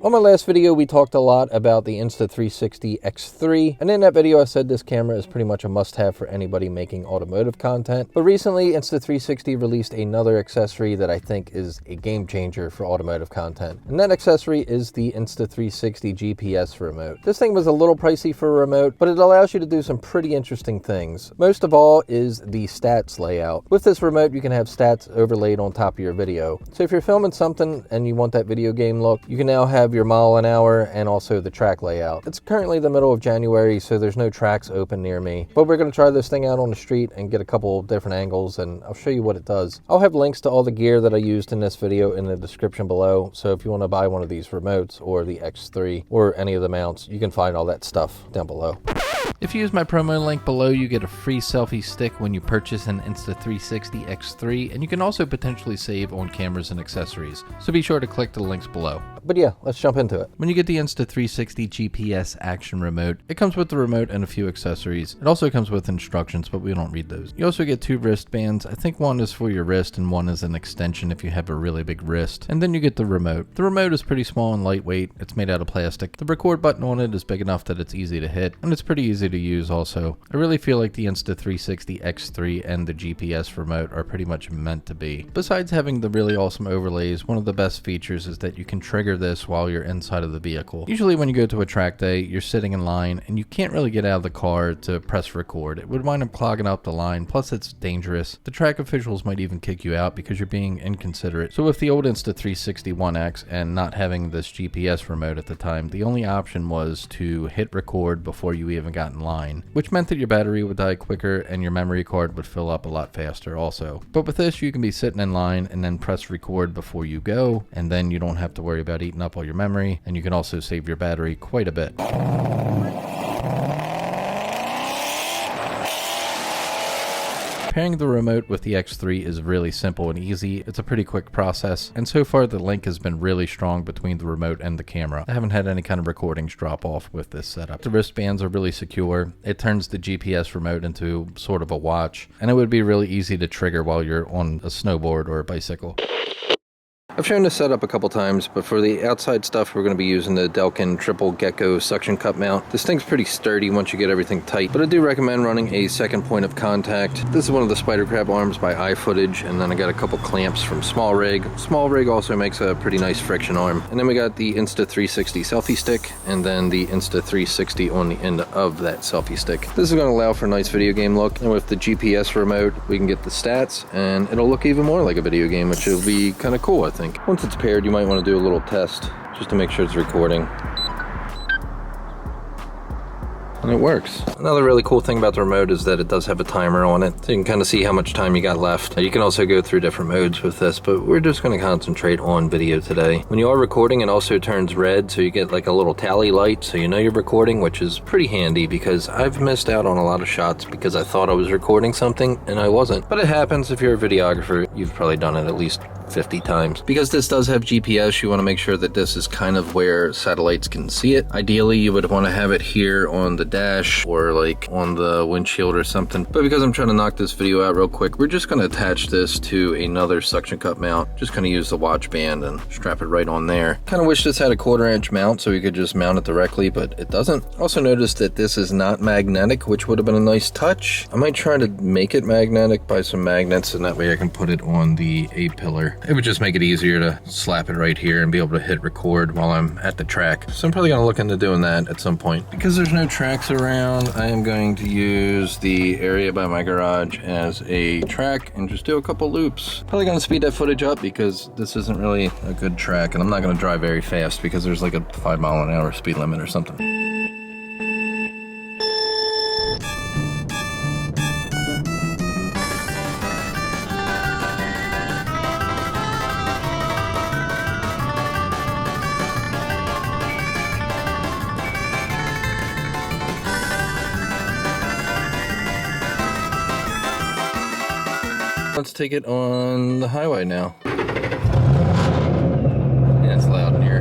On my last video, we talked a lot about the Insta360 X3, and in that video I said this camera is pretty much a must-have for anybody making automotive content. But recently, Insta360 released another accessory that I think is a game changer for automotive content. And that accessory is the Insta360 GPS remote. This thing was a little pricey for a remote, but it allows you to do some pretty interesting things. Most of all is the stats layout. With this remote, you can have stats overlaid on top of your video. So if you're filming something and you want that video game look, you can now have your mile an hour and also the track layout. It's currently the middle of January, so there's no tracks open near me, but we're going to try this thing out on the street and get a couple different angles, and I'll show you what it does. I'll have links to all the gear that I used in this video in the description below, so if you want to buy one of these remotes or the X3 or any of the mounts, you can find all that stuff down below. If you use my promo link below, you get a free selfie stick when you purchase an Insta360 X3, and you can also potentially save on cameras and accessories, so be sure to click the links below. But yeah, let's jump into it. When you get the Insta360 GPS action remote, it comes with the remote and a few accessories. It also comes with instructions, but we don't read those. You also get two wristbands. I think one is for your wrist and one is an extension if you have a really big wrist. And then you get the remote. The remote is pretty small and lightweight. It's made out of plastic. The record button on it is big enough that it's easy to hit, and it's pretty easy to use also. I really feel like the Insta360 X3 and the GPS remote are pretty much meant to be. Besides having the really awesome overlays, one of the best features is that you can trigger this while you're inside of the vehicle. Usually when you go to a track day, you're sitting in line and you can't really get out of the car to press record. It would wind up clogging up the line, plus it's dangerous. The track officials might even kick you out because you're being inconsiderate. So with the old Insta360 1X and not having this GPS remote at the time, the only option was to hit record before you even got in line, which meant that your battery would die quicker and your memory card would fill up a lot faster also. But with this, you can be sitting in line and then press record before you go, and then you don't have to worry about eating up all your memory, and you can also save your battery quite a bit. Pairing the remote with the X3 is really simple and easy. It's a pretty quick process, and so far the link has been really strong between the remote and the camera. I haven't had any kind of recordings drop off with this setup. The wristbands are really secure. It turns the GPS remote into sort of a watch, and it would be really easy to trigger while you're on a snowboard or a bicycle. I've shown this setup a couple times, but for the outside stuff we're going to be using the Delkin Triple Gecko suction cup mount. This thing's pretty sturdy once you get everything tight, but I do recommend running a second point of contact. This is one of the Spider Crab arms by iFootage, and then I got a couple clamps from Small Rig. Small Rig also makes a pretty nice friction arm. And then we got the Insta360 selfie stick, and then the Insta360 on the end of that selfie stick. This is going to allow for a nice video game look, and with the GPS remote we can get the stats, and it'll look even more like a video game, which will be kind of cool, I think. Once it's paired, you might want to do a little test just to make sure it's recording. And it works. Another really cool thing about the remote is that it does have a timer on it, so you can kind of see how much time you got left. You can also go through different modes with this, but we're just going to concentrate on video today. When you are recording, it also turns red, so you get like a little tally light, so you know you're recording, which is pretty handy because I've missed out on a lot of shots because I thought I was recording something and I wasn't. But it happens. If you're a videographer, you've probably done it at least 50 times. Because this does have GPS, you want to make sure that this is kind of where satellites can see it. Ideally, you would want to have it here on the dash or like on the windshield or something. But because I'm trying to knock this video out real quick, we're just going to attach this to another suction cup mount. Just going to use the watch band and strap it right on there. Kind of wish this had a 1/4 inch mount so we could just mount it directly, but it doesn't. Also noticed that this is not magnetic, which would have been a nice touch. I might try to make it magnetic by some magnets, and that way I can put it on the A-pillar. It would just make it easier to slap it right here and be able to hit record while I'm at the track. So I'm probably going to look into doing that at some point. Because there's no tracks around, I am going to use the area by my garage as a track and just do a couple loops. Probably going to speed that footage up because this isn't really a good track, and I'm not going to drive very fast because there's like a 5 mile an hour speed limit or something. Let's take it on the highway now. Yeah, it's loud in here.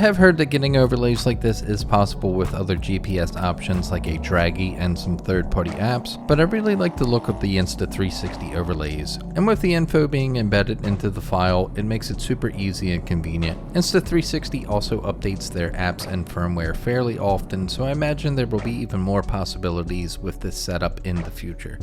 have heard that getting overlays like this is possible with other GPS options like a Draggy and some third-party apps, but I really like the look of the Insta360 overlays, and with the info being embedded into the file, it makes it super easy and convenient. Insta360 also updates their apps and firmware fairly often, so I imagine there will be even more possibilities with this setup in the future.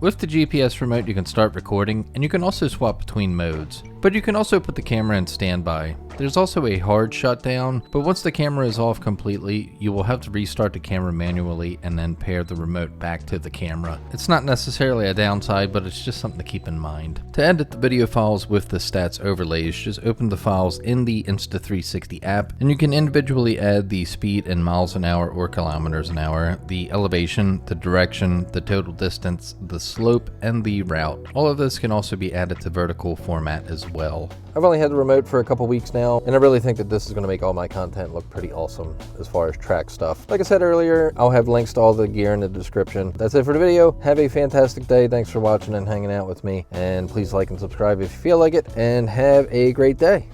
With the GPS remote, you can start recording, and you can also swap between modes. But you can also put the camera in standby. There's also a hard shutdown, but once the camera is off completely, you will have to restart the camera manually and then pair the remote back to the camera. It's not necessarily a downside, but it's just something to keep in mind. To edit the video files with the stats overlays, just open the files in the Insta360 app, and you can individually add the speed in miles an hour or kilometers an hour, the elevation, the direction, the total distance, the slope, and the route. All of this can also be added to vertical format as well. I've only had the remote for a couple weeks now, and I really think that this is going to make all my content look pretty awesome as far as track stuff. Like I said earlier, I'll have links to all the gear in the description. That's it for the video. Have a fantastic day. Thanks for watching and hanging out with me, and please like and subscribe if you feel like it, and have a great day.